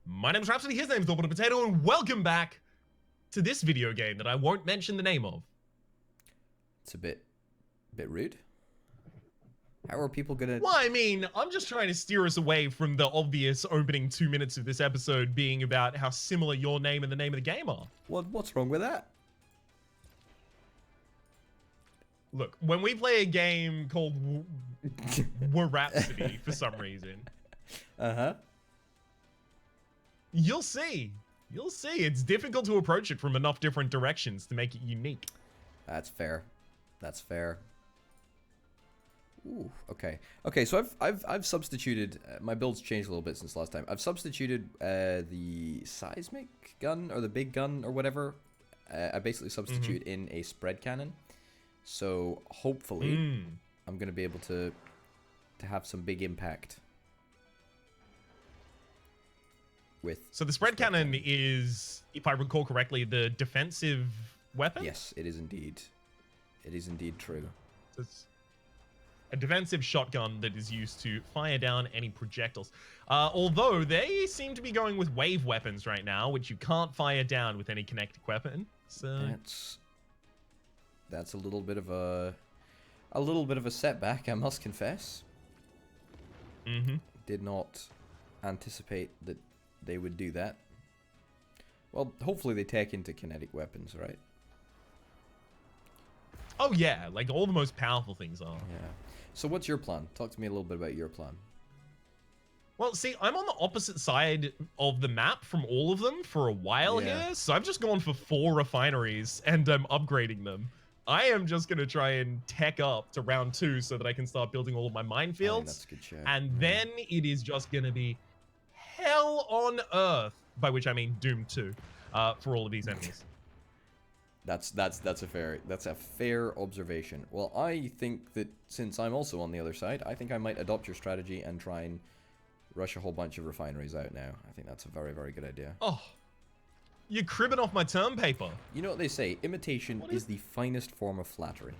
My name's Rhapsody, his name's Orbital Potato, and welcome back to this video game that I won't mention the name of. It's a bit rude. How are people gonna... Well, I mean, I'm just trying to steer us away from the obvious opening 2 minutes of this episode being about how similar your name and the name of the game are. What's wrong with that? Look, when we play a game called Rhapsody for some reason, you'll see. You'll see. It's difficult to approach it from enough different directions to make it unique. That's fair. That's fair. Ooh, okay. Okay, so I've substituted my build's changed a little bit since last time. I've substituted the seismic gun or the big gun or whatever. I basically substitute in a spread cannon. So hopefully I'm going to be able to have some big impact. So the spread cannon is, if I recall correctly, the defensive weapon? Yes, it is indeed. It is indeed true. So it's a defensive shotgun that is used to fire down any projectiles. Although they seem to be going with wave weapons right now, which you can't fire down with any kinetic weapon. So that's a little bit of a setback, I must confess. Did not anticipate that they would do that. Well, hopefully they take into kinetic weapons, right? Oh yeah, like all the most powerful things are. Yeah. So what's your plan? Talk to me a little bit about your plan. Well, see, I'm on the opposite side of the map from all of them for a while here, so I've just gone for 4 refineries and I'm upgrading them. I am just going to try and tech up to round 2 so that I can start building all of my minefields. That's a good show. And then it is just going to be hell on earth, by which I mean Doom 2, for all of these enemies. That's a fair observation. Well, I think that since I'm also on the other side, I think I might adopt your strategy and try and rush a whole bunch of refineries out now. I think that's a very, very good idea. Oh, you're cribbing off my term paper. You know what they say, imitation is the finest form of flattery.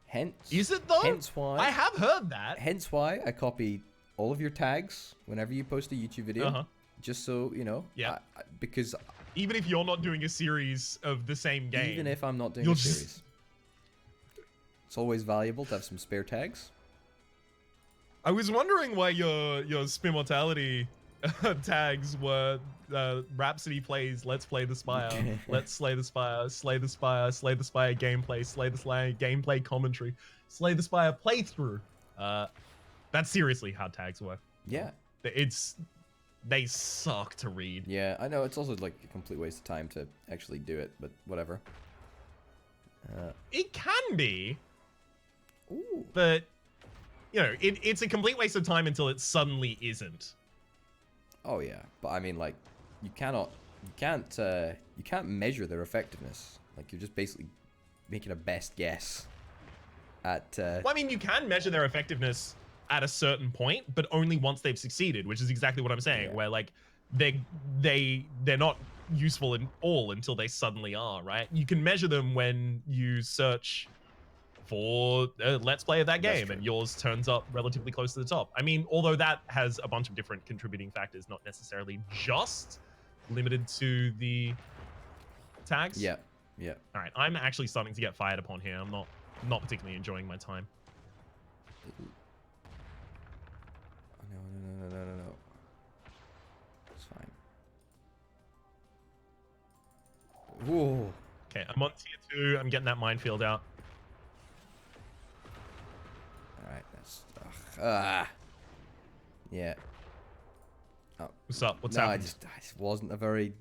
Hence... Is it though? Hence why... I have heard that. Hence why I copy all of your tags whenever you post a YouTube video. Just so, you know. Yeah. Because... Even if you're not doing a series of the same game. Even if I'm not doing a series. It's always valuable to have some spare tags. I was wondering why your Spin Mortality tags were Rhapsody plays Let's Play the Spire, Let's Slay the Spire, Slay the Spire, Slay the Spire gameplay, Slay the Spire gameplay commentary, Slay the Spire playthrough. That's seriously how tags work. Yeah. They suck to read. Yeah, I know, it's also like a complete waste of time to actually do it, but whatever. It can be. Ooh. But, you know, it's a complete waste of time until it suddenly isn't. Oh yeah, but I mean, like, you can't measure their effectiveness. Like, you're just basically making a best guess at. Well, I mean, you can measure their effectiveness at a certain point, but only once they've succeeded, which is exactly what I'm saying. Yeah. Where like they're not useful at all until they suddenly are. Right? You can measure them when you search for a Let's Play of that game, and yours turns up relatively close to the top. I mean, although that has a bunch of different contributing factors, not necessarily just limited to the tags. Yeah, yeah. All right, I'm actually starting to get fired upon here. I'm not particularly enjoying my time. No. It's fine. Whoa. Okay, I'm on tier 2. I'm getting that minefield out. Alright, that's... Yeah. Oh. What's up? What's happening? I just wasn't a very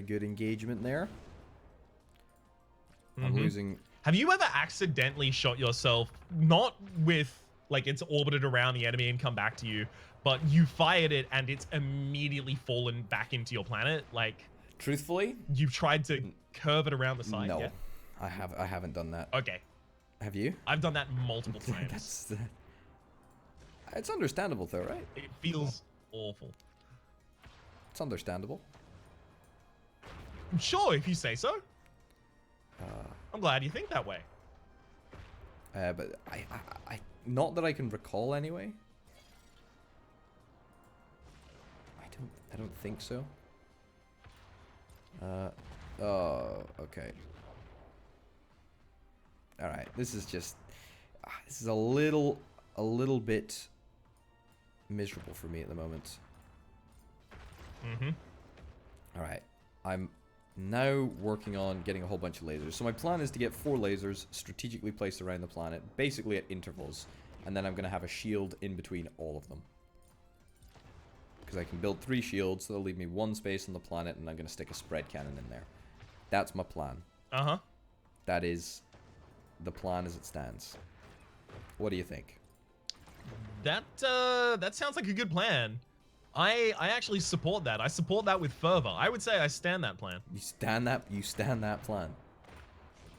good engagement there. I'm losing... Have you ever accidentally shot yourself, not with... like it's orbited around the enemy and come back to you, but you fired it and it's immediately fallen back into your planet? Like, truthfully, you've tried to curve it around the side. No, yeah? I haven't done that. Okay. Have you? I've done that multiple times. It's understandable though, right? It feels awful. It's understandable. Sure, if you say so. I'm glad you think that way. But I not that I can recall anyway. I don't think so. Oh, okay. Alright, this is just... this is a little bit miserable for me at the moment. Mm-hmm. Alright, I'm now working on getting a whole bunch of lasers. So my plan is to get 4 lasers strategically placed around the planet, basically at intervals. And then I'm going to have a shield in between all of them. Because I can build 3 shields, so that'll leave me 1 space on the planet, and I'm going to stick a spread cannon in there. That's my plan. Uh-huh. That is the plan as it stands. What do you think? That sounds like a good plan. I actually support that. I support that with fervor. I would say I stand that plan. You stand that plan.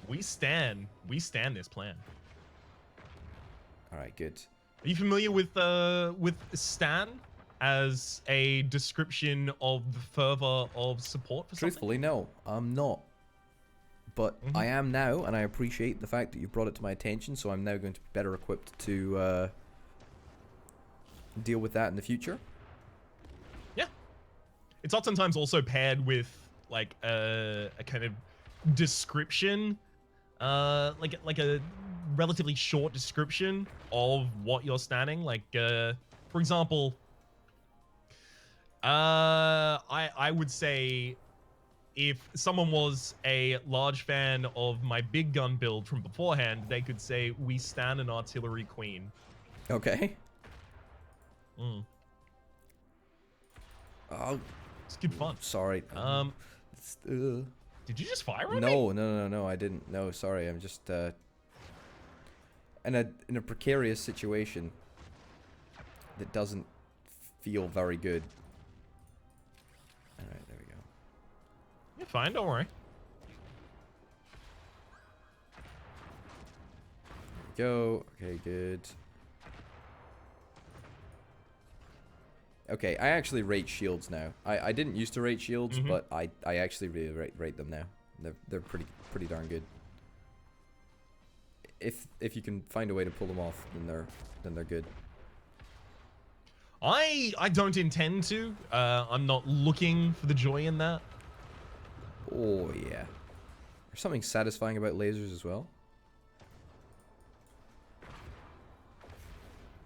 We stand this plan. All right, good. Are you familiar with stan as a description of the fervor of support for something? Truthfully, no, I'm not. But I am now, and I appreciate the fact that you brought it to my attention, so I'm now going to be better equipped to deal with that in the future. Yeah. It's oftentimes also paired with, like, a kind of description, like a relatively short description of what you're standing. Like, for example, I would say... if someone was a large fan of my big gun build from beforehand, they could say, we stand an artillery queen. Okay. Mm. Oh, It's good fun. sorry. Did you just fire on me? No, I didn't. No, sorry. I'm just in a precarious situation that doesn't feel very good. All right, there we go. You're fine, don't worry. There we go. Okay, good. Okay, I actually rate shields now. I didn't used to rate shields, but I actually really rate them now. They're pretty darn good. If you can find a way to pull them off, then they're good. I don't intend to. I'm not looking for the joy in that. Oh yeah. There's something satisfying about lasers as well.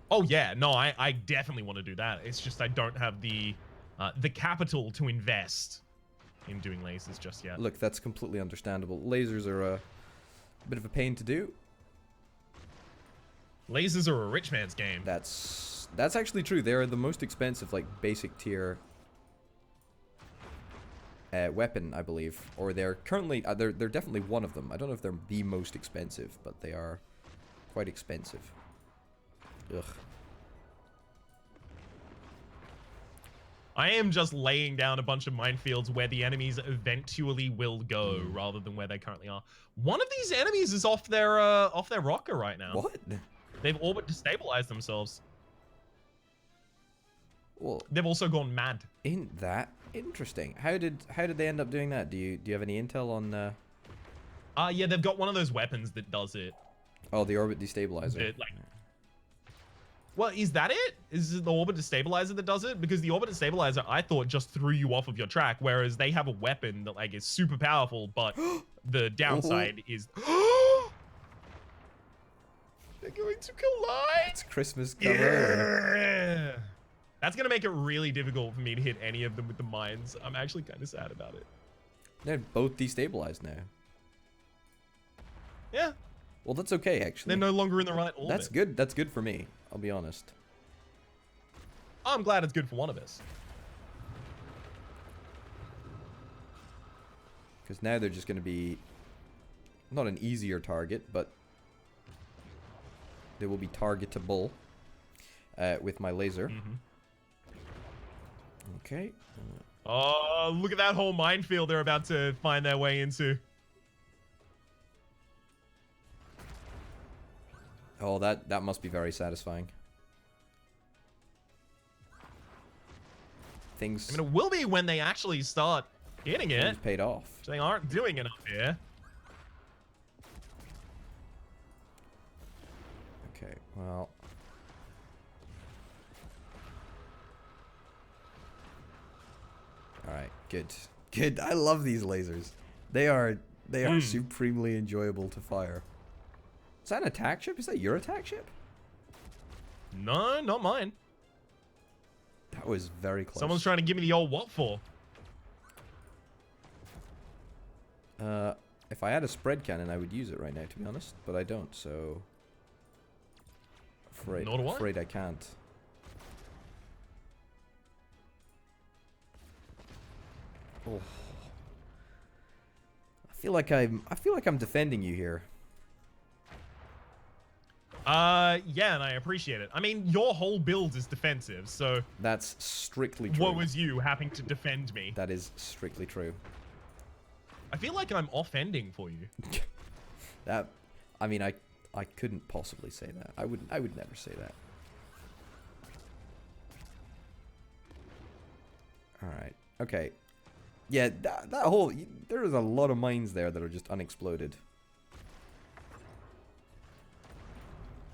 Oh yeah, no, I definitely want to do that. It's just I don't have the capital to invest in doing lasers just yet. Look, that's completely understandable. Lasers are a bit of a pain to do. Lasers are a rich man's game. That's actually true. They are the most expensive, like, basic tier weapon, I believe. Or they're currently they're definitely one of them. I don't know if they're the most expensive, but they are quite expensive. Ugh. I am just laying down a bunch of minefields where the enemies eventually will go, rather than where they currently are. One of these enemies is off their rocker right now. What? They've orbit destabilized themselves. Well, they've also gone mad. Isn't that interesting? How did they end up doing that? Do you have any intel on? Yeah, they've got one of those weapons that does it. Oh, the orbit destabilizer. Well, is that it? Is it the orbit destabilizer that does it? Because the orbit destabilizer, I thought, just threw you off of your track, whereas they have a weapon that, like, is super powerful, but the downside is... They're going to collide! It's Christmas cover. Yeah! That's going to make it really difficult for me to hit any of them with the mines. I'm actually kind of sad about it. They're both destabilized now. Yeah. Well, that's okay, actually. They're no longer in the right orbit. That's good. That's good for me. I'll be honest. I'm glad it's good for one of us. Because now they're just going to be not an easier target, but they will be targetable with my laser. Okay. Oh, look at that whole minefield they're about to find their way into. Oh, that must be very satisfying. Things... I mean, it will be when they actually start hitting it. Things paid off. They aren't doing enough here. Okay, well... Good. Good. I love these lasers. They are supremely enjoyable to fire. Is that an attack ship? Is that your attack ship? No, not mine. That was very close. Someone's trying to give me the old what for? If I had a spread cannon, I would use it right now, to be honest. But I don't, so... Afraid I can't. Oh. I feel like I'm defending you here. Yeah, and I appreciate it. I mean, your whole build is defensive, so... That's strictly true. What was you having to defend me? That is strictly true. I feel like I'm offending for you. That... I mean, I couldn't possibly say that. I would never say that. Alright. Okay. Yeah, that whole... There is a lot of mines there that are just unexploded.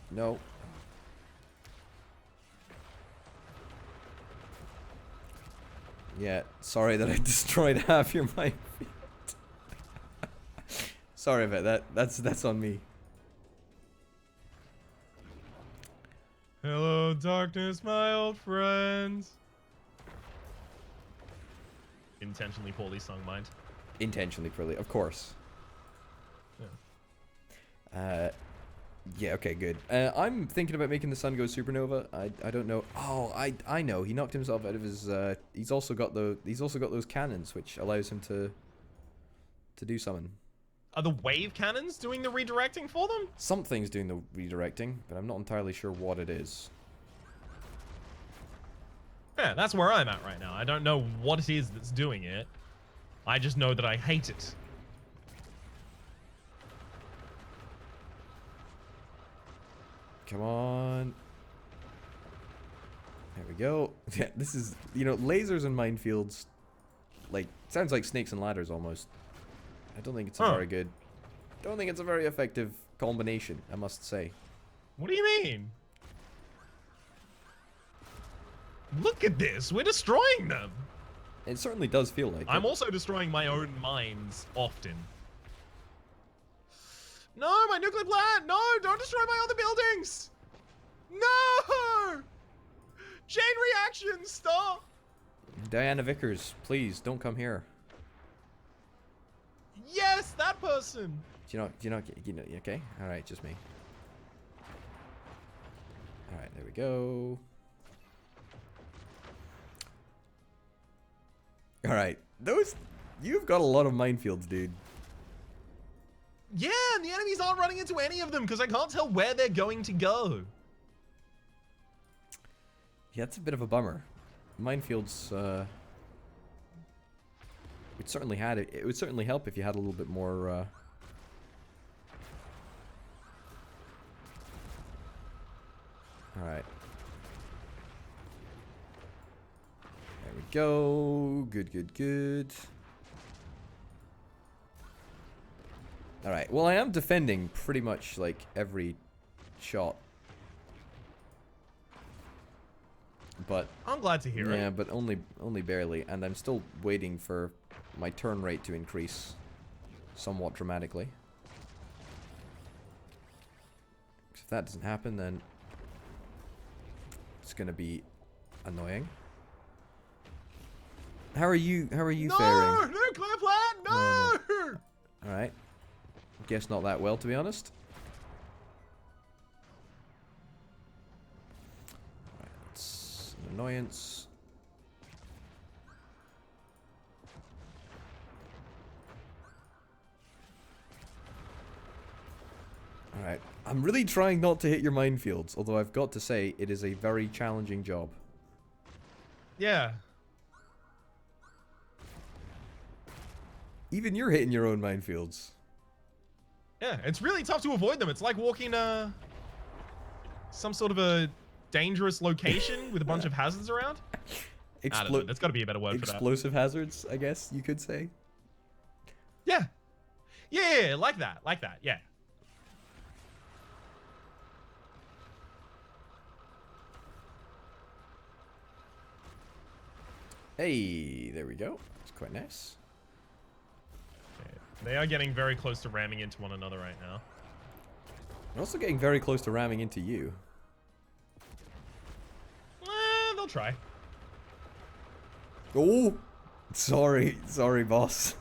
No. Yeah, sorry that I destroyed half your minefield. Sorry about that. That's on me. Hello, darkness, my old friends. Intentionally poorly sung, mind. Intentionally poorly, of course. Yeah. Yeah, okay, good. I'm thinking about making the sun go supernova. I don't know. Oh, I know. He knocked himself out of his he's also got those cannons which allows him to do something. Are the wave cannons doing the redirecting for them? Something's doing the redirecting, but I'm not entirely sure what it is. Yeah, that's where I'm at right now. I don't know what it is that's doing it. I just know that I hate it. Come on. There we go. Yeah, this is, you know, lasers and minefields, like, sounds like snakes and ladders almost. I don't think it's a very good, don't think it's a very effective combination, I must say. What do you mean? Look at this, we're destroying them. It certainly does feel like I'm it. also destroying my own mines often. No, my nuclear plant! No, don't destroy my other buildings! No! Chain reaction, stop! Diana Vickers, please don't come here. Yes, that person! Do you know, okay? Alright, just me. Alright, there we go. Alright, you've got a lot of minefields, dude. Yeah, and the enemies aren't running into any of them because I can't tell where they're going to go. Yeah, it's a bit of a bummer. Minefields, it certainly had it. It would certainly help if you had a little bit more, Alright. There we go. Good, good, good. Alright, well I am defending pretty much like every shot. But I'm glad to hear it. yeah, but only barely, and I'm still waiting for my turn rate to increase somewhat dramatically. 'Cause if that doesn't happen, then it's gonna be annoying. How are you faring? No! Nuclear plant! No! Oh, no. Alright. Guess not that well, to be honest. Alright, that's an annoyance. Alright. I'm really trying not to hit your minefields, although I've got to say, it is a very challenging job. Yeah. Even you're hitting your own minefields. Yeah, it's really tough to avoid them. It's like walking some sort of a dangerous location with a bunch of hazards around. I don't know. There's got to be a better word for that. Explosive hazards, I guess you could say. Yeah. Yeah, like that. Like that. Yeah. Hey, there we go. Let's It's quite nice. Okay. They are getting very close to ramming into one another right now. They're also getting very close to ramming into you. They'll try. Oh! Sorry, boss.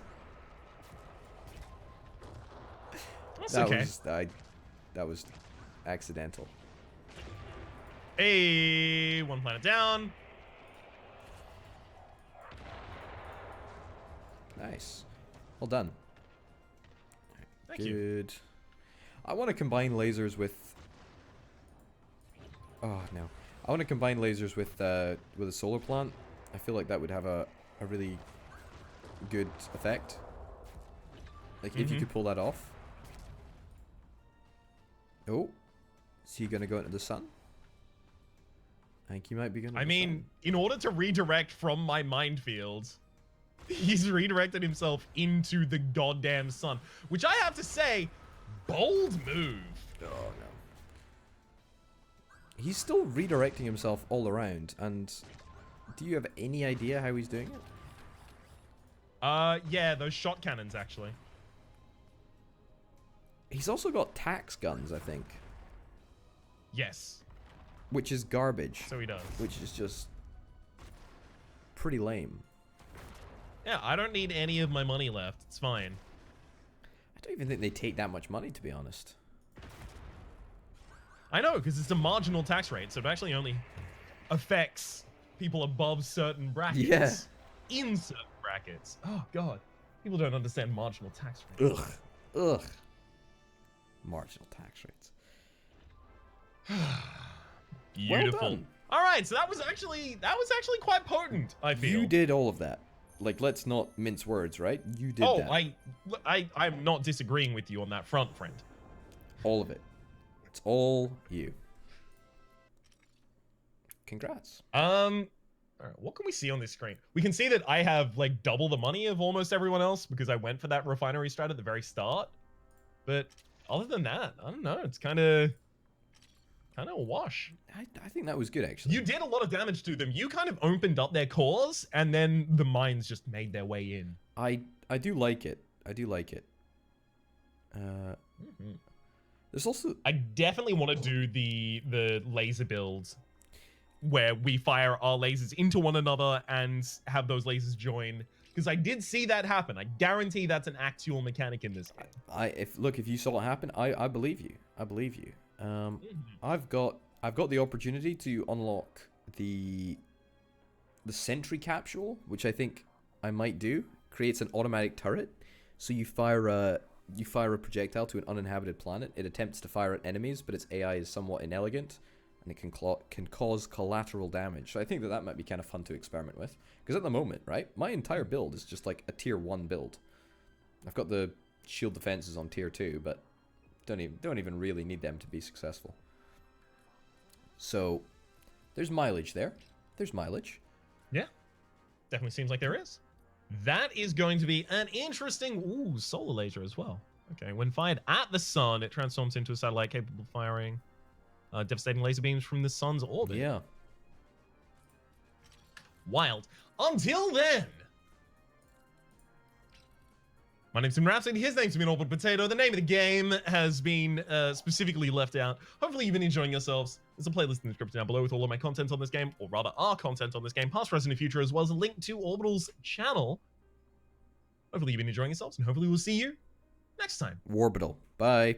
That's okay. That was accidental. Hey, one planet down. Nice. Well done. Thank you. Good. I want to combine lasers with... Oh, no. I want to combine lasers with a solar plant. I feel like that would have a really good effect. Like, if you could pull that off. Oh. Is he going to go into the sun? I think he might be going to I mean, in order to redirect from my minefield, he's redirected himself into the goddamn sun. Which I have to say, bold move. Oh, no. He's still redirecting himself all around, and do you have any idea how he's doing it? Yeah, those shot cannons, actually. He's also got tax guns, I think. Yes. Which is garbage. So he does. Which is just pretty lame. Yeah, I don't need any of my money left. It's fine. I don't even think they take that much money, to be honest. I know, because it's a marginal tax rate, so it actually only affects people above certain brackets. Yeah. In certain brackets. Oh, God. People don't understand marginal tax rates. Ugh. Ugh. Marginal tax rates. Beautiful. Well done. All right, so that was actually quite potent, I feel. You did all of that. Like, let's not mince words, right? You did that. I'm not disagreeing with you on that front, friend. All of it. It's all you. Congrats. All right, what can we see on this screen? We can see that I have like double the money of almost everyone else because I went for that refinery strat at the very start. But other than that, I don't know. It's kind of a wash. I think that was good, actually. You did a lot of damage to them. You kind of opened up their cores, and then the mines just made their way in. I do like it. I do like it. There's also... I definitely want to do the laser build where we fire our lasers into one another and have those lasers join. Because I did see that happen. I guarantee that's an actual mechanic in this game. If you saw it happen, I believe you. I believe you. I've got the opportunity to unlock the sentry capsule, which I think I might do. Creates an automatic turret, so you fire a projectile to an uninhabited planet. It attempts to fire at enemies, but its AI is somewhat inelegant, and it can cause collateral damage. So I think that might be kind of fun to experiment with. Because at the moment, right, my entire build is just like a tier 1 build. I've got the shield defenses on tier 2, but don't even really need them to be successful. So there's mileage there. There's mileage. Yeah, definitely seems like there is. That is going to be an interesting solar laser as well. Okay, when fired at the sun, it transforms into a satellite capable of firing devastating laser beams from the sun's orbit. Yeah. Wild. Until then, my name's Rhapsody, his name's been Orbital Potato. The name of the game has been specifically left out. Hopefully you've been enjoying yourselves. There's a playlist in the description down below with all of my content on this game, or rather our content on this game, past, present, and future, as well as a link to Orbital's channel. Hopefully you've been enjoying yourselves, and hopefully we'll see you next time. Worbital. Bye.